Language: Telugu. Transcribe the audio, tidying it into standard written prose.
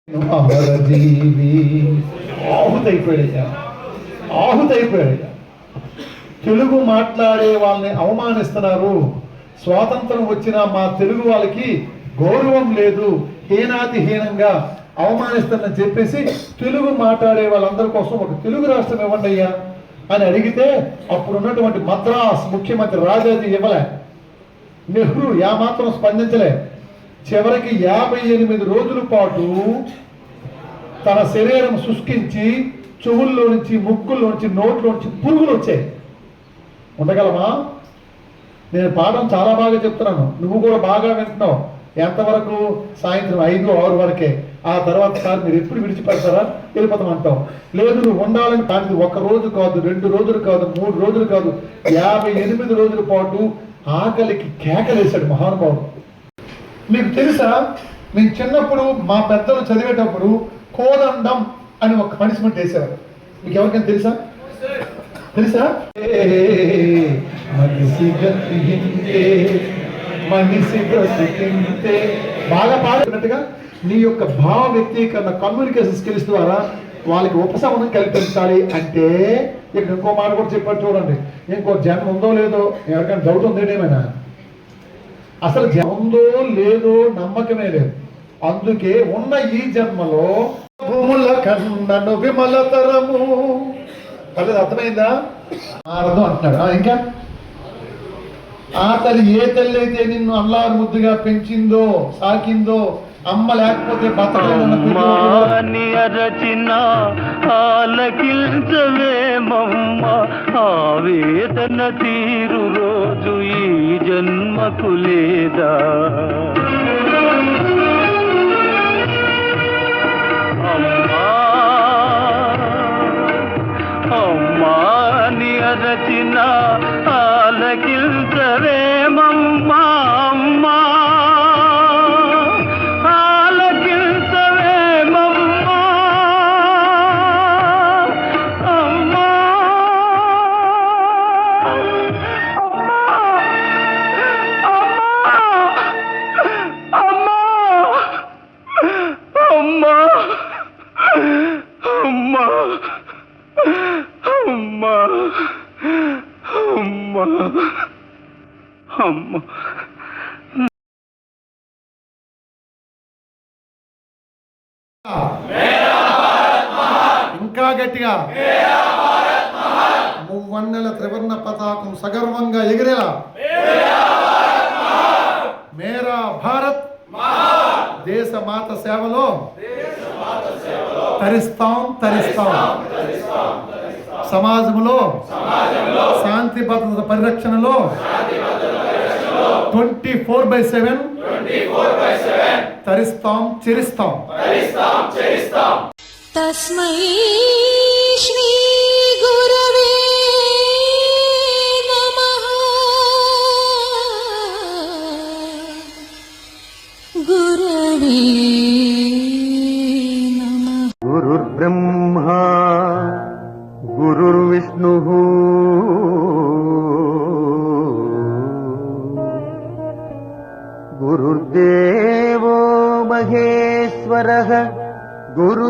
అమరజీవి ఆహుతైపోయాడు. తెలుగు మాట్లాడే వాళ్ళని అవమానిస్తున్నారు. స్వాతంత్రం వచ్చిన మా తెలుగు వాళ్ళకి గౌరవం లేదు, హీనాతిహీనంగా అవమానిస్తారని చెప్పేసి తెలుగు మాట్లాడే వాళ్ళందరి కోసం ఒక తెలుగు రాష్ట్రం ఇవ్వండి అయ్యా అని అడిగితే అప్పుడున్నటువంటి మద్రాస్ ముఖ్యమంత్రి రాజాజీ ఇవ్వలే. నెహ్రూ మాత్రం స్పందించలే. చివరికి 58 రోజుల పాటు తన శరీరం శుష్కించి చెవుల్లో నుంచి, ముక్కుల్లో నుంచి, నోట్లో నుంచి పురుగులు వచ్చాయి. ఉండగలమా? నేను పాఠం చాలా బాగా చెప్తున్నాను, నువ్వు కూడా బాగా వింటున్నావు. ఎంతవరకు? సాయంత్రం 5-6 వరకే. ఆ తర్వాత సార్ మీరు ఎప్పుడు విడిచిపెడతారా, వెళ్ళిపోతామంటావు. లేదు, నువ్వు ఉండాలని. కానీ 1 రోజు కాదు, 2 రోజులు కాదు, 3 రోజులు కాదు, 58 రోజుల పాటు ఆకలికి కేకలేశాడు మహానుభావుడు. మీకు తెలుసా, మేము చిన్నప్పుడు మా పెద్దలు చదివేటప్పుడు కోదండం అని ఒక పనిష్మెంట్ వేసేవారు. మీకు ఎవరికైనా తెలుసా? మనిషి బ్రతికింతే బాగా పాడుతున్నట్టుగా నీ యొక్క భావ వ్యక్తీకరణ, కమ్యూనికేషన్ స్కిల్స్ ద్వారా వాళ్ళకి ఉపశమనం కల్పించాలి అంటే ఇక్కడ ఇంకో మాట కూడా చెప్పారు చూడండి. ఇంకో జన్మ ఉందో లేదో ఎవరికైనా డౌట్ ఉందేమేమైనా? అసలు ఉందో లేదో నమ్మకమే లేదు. అందుకే ఉన్న ఈ జన్మలో భూముల కన్నను విమలతరము. పర్లేదు, అర్థమైందా? అర్థం అంటున్నాడు. ఇంకా ఆ తల్లి, ఏ తల్లి అయితే నిన్ను అల్లారు ముద్దుగా పెంచిందో, సాకిందో, అమ్మ లేకపోతే బతకలేని అరచిన ఆలకించవేమమ్మ, ఆవేదన తీరు రోజు ఈ జన్మకు లేదా? అమ్మా అమ్మా ని అరచిన ఆలకించవేమమ్మా, అమ్మా ఆలకించవేమమ్మా, అమ్మా అమ్మా అమ్మా అమ్మా అమ్మా అమ్మా అమ్మా. ఇంకా గట్టిగా మువ్వన్నెల త్రివర్ణ పతాకం సగర్వంగా ఎగిరేలా మేరా భారత్ దేశ మాత సేవలో తరిస్తాం. సమాజంలో శాంతి భద్రత పరిరక్షణలో 24/7 తరిస్తాం, చెరిస్తాం. తస్మై శ్రీ గురవే నమః. గురవే నమః. గురుర్బ్రహ్మా గురుర్విష్ణుః గురుర్దేవో మహేశ్వరః గురు